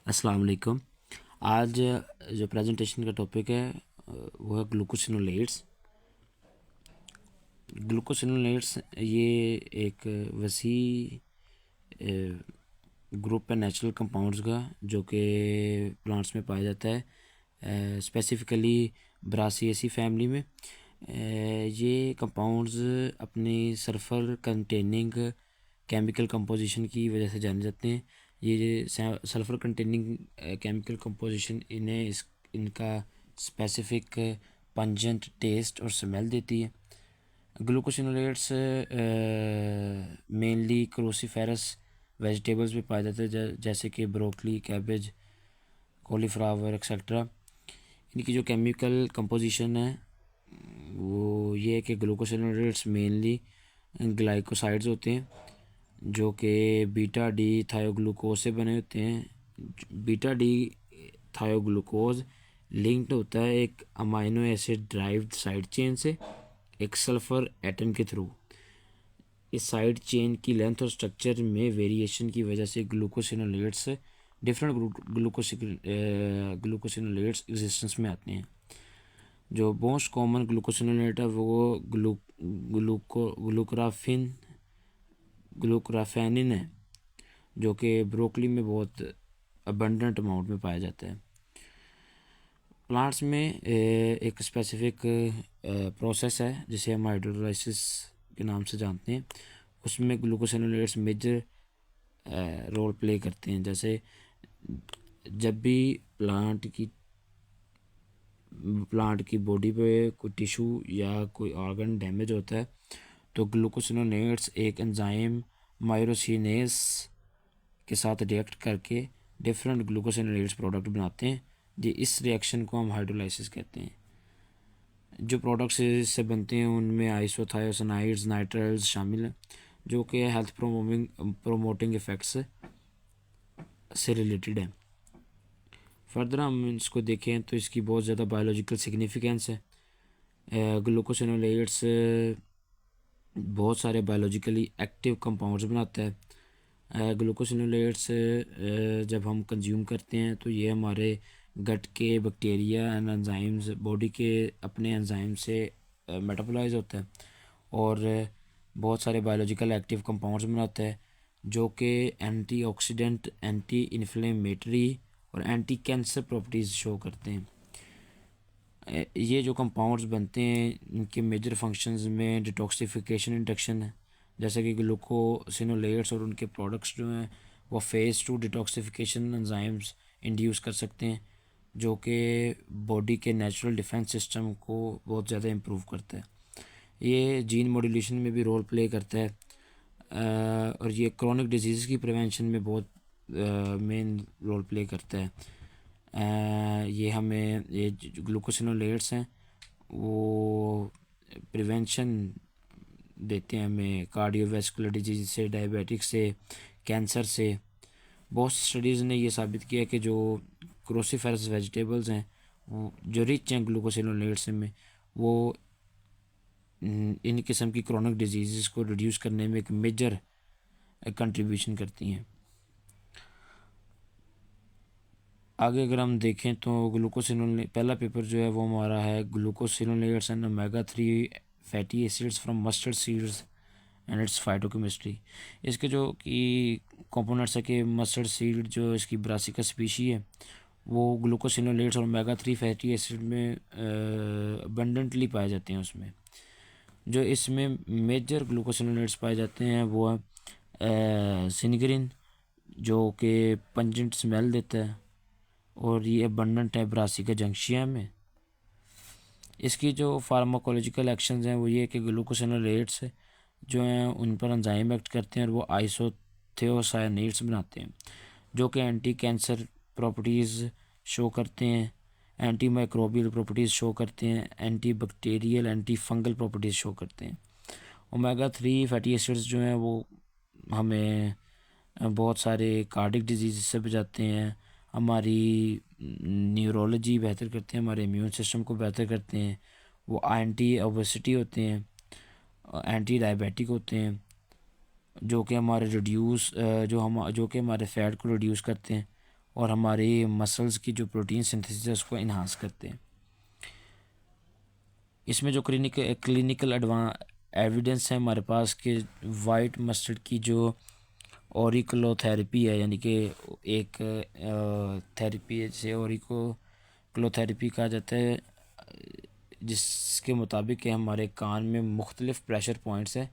अस्सलाम वालेकुम। आज जो प्रेजेंटेशन का टॉपिक है वो है ग्लूकोसिनोलेट्स। ग्लूकोसिनोलेट्स ये एक वसी ग्रुप है नेचुरल कंपाउंड्स का जो कि प्लांट्स में पाया जाता है, स्पेसिफ़िकली ब्रासिएसी फैमिली में। ये कंपाउंड्स अपनी सल्फर कंटेनिंग केमिकल कंपोजिशन की वजह से जाने जाते हैं। ये सल्फ़र कंटेनिंग केमिकल कंपोजिशन इनका स्पेसिफिक पंजेंट टेस्ट और स्मेल देती है। ग्लूकोसिनोलेट्स मेनली क्रोसीफेरस वेजिटेबल्स में पाए जाते हैं जैसे कि ब्रोकली, कैबेज, कॉलीफ्लावर एक्सेट्रा। इनकी जो केमिकल कंपोजिशन है वो ये है कि ग्लूकोसिनोलेट्स मेनली ग्लाइकोसाइड्स होते हैं जो कि बीटा डी थायोग्लूकोज से बने होते हैं। बीटा डी थायोग्लूकोज लिंक्ड होता है एक amino acid derived side chain से एक सल्फ़र एटम के थ्रू। इस साइड चेन की लेंथ और स्ट्रक्चर में वेरिएशन की वजह से ग्लूकोसिनोलेट्स डिफरेंट ग्लूकोसिनोलेट्स एग्जिस्टेंस में आते हैं। जो मोस्ट कॉमन ग्लूकोसिनोलेट है वो ग्लूकोराफेनिन है जो कि ब्रोकली में बहुत अबंडेंट अमाउंट में पाया जाता है। प्लांट्स में एक स्पेसिफिक प्रोसेस है जिसे हम हाइड्रोलाइसिस के नाम से जानते हैं। उसमें ग्लूकोसिनोलेट्स मेजर रोल प्ले करते हैं। जैसे जब भी प्लांट की बॉडी पे कोई टिश्यू या कोई ऑर्गन डैमेज होता है तो ग्लूकोसिनोलेट्स एक एंजाइम माइरोसिनेस के साथ रिएक्ट करके डिफरेंट ग्लूकोसिनोलेट्स प्रोडक्ट बनाते हैं। जी इस रिएक्शन को हम हाइड्रोलाइसिस कहते हैं। जो प्रोडक्ट्स इससे बनते हैं उनमें आइसोथायोसाइड्स नाइट्राइल्स शामिल हैं जो कि हेल्थ प्रोमोटिंग इफ़ेक्ट्स से रिलेटेड है। फर्दर हम इसको देखें तो इसकी बहुत ज़्यादा बायोलॉजिकल सिग्निफिकेंस है। ग्लूकोसिनोलेट्स बहुत सारे बायोलॉजिकली एक्टिव कंपाउंड्स बनाता है। ग्लूकोसिनोलेट्स जब हम कंज्यूम करते हैं तो ये हमारे गट के बैक्टीरिया एंड एंजाइम्स बॉडी के अपने एंजाइम से मेटाबोलाइज होता है और बहुत सारे बायोलॉजिकल एक्टिव कंपाउंड्स बनाता है जो कि एंटीऑक्सीडेंट, एंटी इन्फ्लेमेटरी और एंटी कैंसर प्रॉपर्टीज़ शो करते हैं। ये जो कंपाउंड्स बनते हैं इनके मेजर फंक्शंस में डिटॉक्सिफिकेशन इंडक्शन है। जैसे कि ग्लूकोसिनोलेट्स और उनके प्रोडक्ट्स जो हैं वो फेज़ 2 डिटॉक्सिफिकेशन एंजाइम्स इंड्यूस कर सकते हैं जो कि बॉडी के नेचुरल डिफेंस सिस्टम को बहुत ज़्यादा इम्प्रूव करता है। ये जीन मॉड्यूलेशन में भी रोल प्ले करता है और ये क्रोनिक डिजीज़ की प्रिवेंशन में बहुत मेन रोल प्ले करता है। ये हमें ये जो ग्लूकोसिनोलेट्स हैं वो प्रिवेंशन देते हैं हमें कार्डियोवैस्कुलर डिजीज से, डायबिटिक्स से, कैंसर से। बहुत सी स्टडीज़ ने ये साबित किया कि जो क्रोसीफेरस वेजिटेबल्स हैं वो जो रिच हैं ग्लूकोसिनोलेट्स में वो इन किस्म की क्रोनिक डिजीज़ को रिड्यूस करने में एक मेजर कंट्रीब्यूशन करती हैं। आगे अगर हम देखें तो ग्लूकोसिनोलेट पहला पेपर जो है वो हमारा है glucosinolates and omega 3 fatty acids from mustard seeds and it's phytochemistry. इसके जो कि कंपोनेंट्स है कि मस्टर्ड सीड जो इसकी ब्रासिका स्पीशी है वो ग्लूकोसिनोलेट्स और ओमेगा 3 फैटी एसिड में अबंडेंटली पाए जाते हैं। उसमें जो इसमें मेजर ग्लूकोसिनोलेट्स पाए जाते हैं वो है सिनग्रीन जो कि पंजेंट स्मेल देता है और ये अबंडेंट है ब्रासिका जंक्शिया में। इसकी जो फार्माकोलॉजिकल एक्शंस हैं वो ये कि ग्लूकोसिनोलेट्स जो हैं उन पर एंजाइम एक्ट करते हैं और वो आइसोथियोसाइनेट्स बनाते हैं जो कि एंटी कैंसर प्रॉपर्टीज़ शो करते हैं, एंटी माइक्रोबियल प्रॉपर्टीज़ शो करते हैं, anti bacterial, anti fungal properties show करते हैं। ओमेगा 3 फैटी एसिड्स जो हैं वो हमें बहुत सारे कार्डिक डिजीज़ से बचाते हैं, हमारी न्यूरोलॉजी बेहतर करते हैं, हमारे इम्यून सिस्टम को बेहतर करते हैं। वो एंटी ओबेसिटी होते हैं, एंटी डायबिटिक होते हैं जो कि हमारे रिड्यूस जो कि हमारे फ़ैट को रिड्यूस करते हैं और हमारी मसल्स की जो प्रोटीन सिंथेसिस है उसको इन्हांस करते हैं। इसमें जो क्लिनिकल एविडेंस है हमारे पास कि वाइट मस्टर्ड की जो ऑरिकुलोथेरेपी है, यानी कि एक थेरेपी है जिसे ऑरिकुलोथेरेपी कहा जाता है, जिसके मुताबिक कि हमारे कान में मुख्तलिफ़ प्रेशर पॉइंट्स है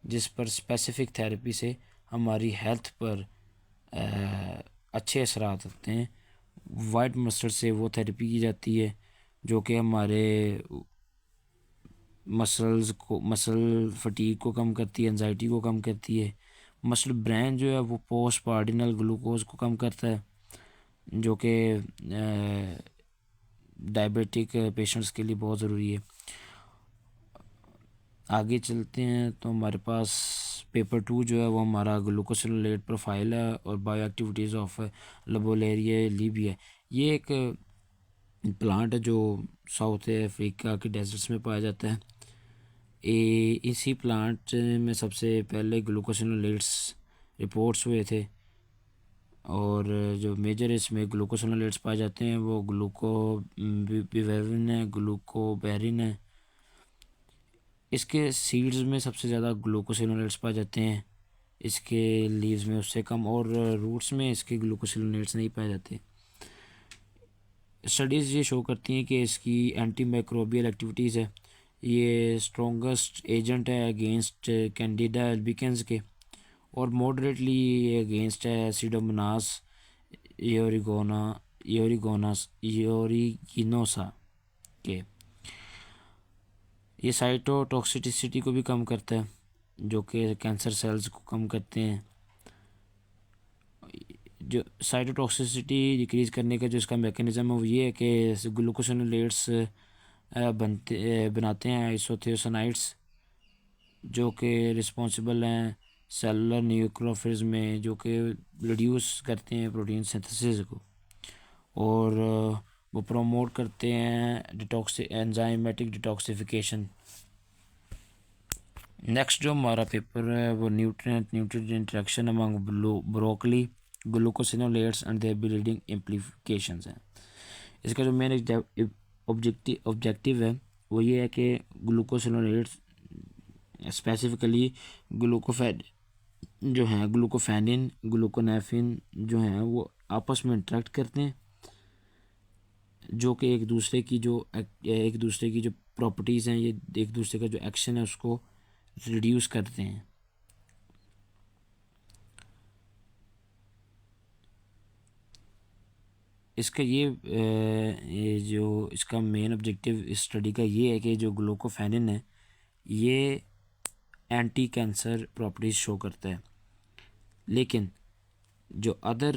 जिस पर स्पेसिफ़िक थेरेपी से हमारी हेल्थ पर अच्छे असरात होते हैं। वाइट मस्टर्ड से वो थेरेपी की जाती है जो कि हमारे मसल फटीग को कम करती है, एंजाइटी को कम करती है। मसल ब्रेन जो है वो पोस्ट पार्डिनल ग्लूकोज को कम करता है जो कि डायबिटिक पेशेंट्स के लिए बहुत ज़रूरी है। आगे चलते हैं तो हमारे पास पेपर 2 जो है वो हमारा ग्लूकोसिलेट प्रोफाइल है और बायो एक्टिविटीज़ ऑफ लबोलेरिया लीबिया। ये एक प्लांट है जो साउथ अफ्रीका के डेजर्ट्स में पाया जाता है। इसी प्लांट में सबसे पहले ग्लूकोसिलेट्स रिपोर्ट्स हुए थे और जो मेजर इसमें ग्लूकोसिलेट्स पाए जाते हैं वो ग्लूकोबिवेरिन है, ग्लूकोबेरिन है। इसके सीड्स में सबसे ज़्यादा ग्लूकोसिलेट्स पाए जाते हैं, इसके लीव्स में उससे कम, और रूट्स में इसके ग्लूकोसिलेट्स नहीं पाए जाते। स्टडीज़ ये शो करती हैं कि इसकी एंटी माइक्रोबियल एक्टिविटीज़ है, ये स्ट्रॉन्गेस्ट एजेंट है अगेंस्ट कैंडिडा एल्बिकेंस के और मॉडरेटली अगेंस्ट है सीडोमोनास योरिगिनोसा के। ये साइटोटॉक्सिसिटी को भी कम करता है जो कि कैंसर सेल्स को कम करते हैं। जो साइटोटॉक्सिसिटी डिक्रीज़ करने का जो इसका मैकेनिज़्म है वो ये है कि ग्लूकोसिलेट्स बनाते हैं आइसोथियोसाइनाइड्स जो कि रिस्पॉन्सिबल हैं सेलुलर न्यूक्लियोफिल्स में, जो कि रिड्यूस करते हैं प्रोटीन सिंथेसिस को और वो प्रमोट करते हैं एंजाइमेटिक डिटॉक्सिफिकेशन। नेक्स्ट जो हमारा पेपर है वो nutrient interaction among broccoli glucosinolates and their breeding implications है। इसका जो मेन ऑब्जेक्टिव है वो ये है कि ग्लूकोसिनोलेट्स स्पेसिफिकली ग्लूकोफेड जो हैं ग्लूकोफेनिन ग्लूकोनेफिन जो हैं वो आपस में इंटरेक्ट करते हैं जो कि एक दूसरे की जो प्रॉपर्टीज़ हैं, ये एक दूसरे का जो एक्शन है उसको रिड्यूस करते हैं। इसका ये जो इसका मेन ऑब्जेक्टिव इस स्टडी का ये है कि जो ग्लूकोफेनिन है ये एंटी कैंसर प्रॉपर्टीज़ शो करता है, लेकिन जो अदर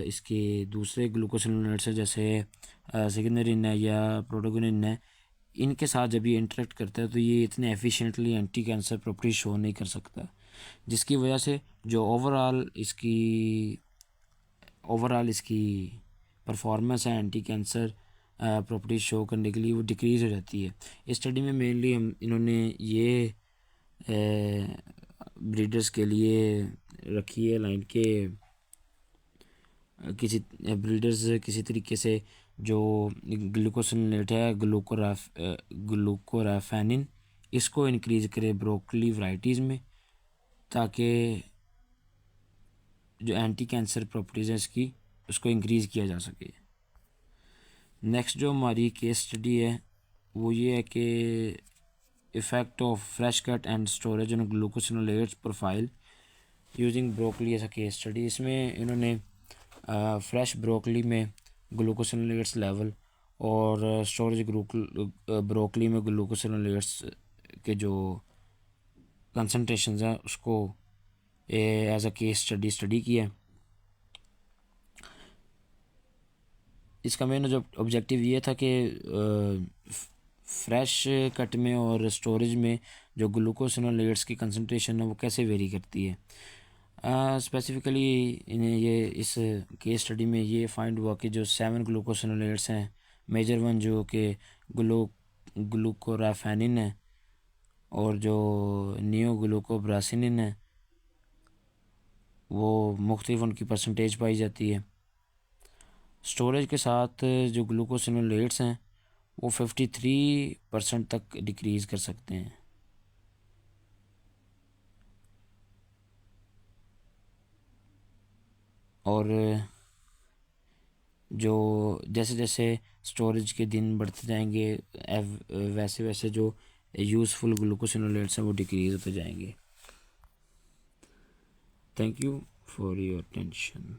इसके दूसरे ग्लूकोसिलेट्स है जैसे सिग्नरिन है या प्रोटोगोनिन है, इनके साथ जब ये इंटरेक्ट करता है तो ये इतने efficiently anti cancer properties show नहीं कर सकता, जिसकी वजह से जो ओवरऑल इसकी परफॉर्मेंस है एंटी कैंसर प्रॉपर्टीज शो करने के लिए वो डिक्रीज़ हो जाती है। इस स्टडी में मेनली इन्होंने ये ब्रीडर्स के लिए रखी है लाइन के किसी ब्रीडर्स किसी तरीके से जो ग्लूकोसिलेट है ग्लूकोराफेनिन इसको इंक्रीज़ करे ब्रोकली वैराइटीज़ में, ताकि जो एंटी कैंसर प्रॉपर्टीज़ है इसकी उसको इंक्रीज़ किया जा सके। नेक्स्ट जो हमारी केस स्टडी है वो ये है कि effect of fresh cut and storage on glucosinolates profile using broccoli as a case study. इसमें इन्होंने फ्रेश ब्रोकली में ग्लूकोसिलेट्स लेवल और स्टोरेज ब्रोकली में ग्लूकोसिलेट्स के जो कंसनट्रेशन हैं उसको एज अ केस स्टडी किया। इसका मेन जो ऑब्जेक्टिव ये था कि फ्रेश कट में और स्टोरेज में जो ग्लूकोसिलेट्स की कंसनट्रेशन है वो कैसे वेरी करती है। स्पेसिफ़िकली इन्हें ये इस केस स्टडी में ये फाइंड हुआ कि जो 7 ग्लूकोसिलेट्स हैं, मेजर वन जो कि ग्लूकोराफेनिन है और जो नियोग्लूकोब्रासिनिन है, वो मुख्तलिफ उनकी परसेंटेज पाई जाती है। स्टोरेज के साथ जो ग्लूकोसिनोलेट्स हैं वो 53% तक डिक्रीज़ कर सकते हैं। और जो जैसे जैसे स्टोरेज के दिन बढ़ते जाएंगे वैसे वैसे जो यूज़फुल ग्लूकोसिनोलेट्स हैं वो डिक्रीज़ होते जाएंगे। Thank you for your attention.